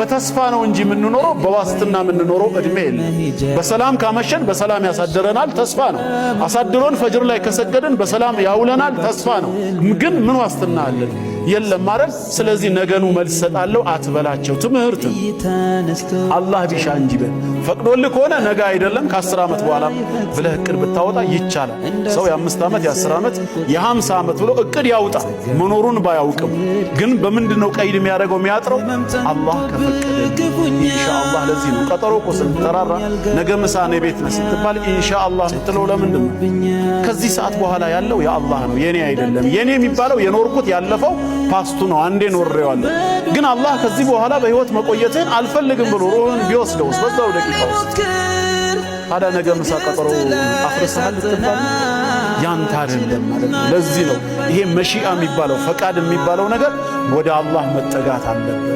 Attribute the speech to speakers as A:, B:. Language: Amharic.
A: በተስፋ ነው እንጂ የምንኖረው በዋስትና የምንኖረው እድሜ የለም። በሰላም ካመሸን በሰላም ያሳደረናል፣ ተስፋ ነው። አሳድሮን ፈጅር ላይ ከሰገድን በሰላም ያውለናል፣ ተስፋ ነው። ግን ምን ዋስትና አለን? የለም ማለት። ስለዚህ ነገኑ መልስ ሰጣለሁ አትበላቸው። ትምህርት አላህ ቢሻ እንጂ ፈቅዶልህ ከሆነ ነገ አይደለም ከ10 ዓመት በኋላ ብለህ እቅድ ብታወጣ ይቻላል። ሰው የ5 ዓመት የ10 ዓመት የ50 ዓመት ብሎ እቅድ ያውጣ መኖሩን ባያውቅም። ግን በምንድነው ቀይድ የሚያደርገው የሚያጥረው? አላህ ከፈቀደ ኢንሻአላህ። ለዚህ ነው ቀጠሮ እኮ ስንጠራራ ነገ ምሳ ነው ቤት ነው ስትባል ኢንሻአላህ ስትለው ለምንድን ነው? ከዚህ ሰዓት በኋላ ያለው የአላህ ነው የኔ አይደለም። የኔ የሚባለው የኖርኩት ያለፈው ፓስቱ ነው፣ አንዴ ኖሬዋለሁ። ግን አላህ ከዚህ በኋላ በህይወት መቆየትን አልፈልግም ብሎ ሩህን ቢወስደውስ በዛው ደቂቃ ውስጥ ታዲያ ነገ ምሳ ቀጠሮ አፍርሰሃል ልትባል ያንተ አይደለም ማለት ነው። ለዚህ ነው ይሄ መሺአ የሚባለው ፈቃድ የሚባለው ነገር ወደ አላህ መጠጋት አለበት።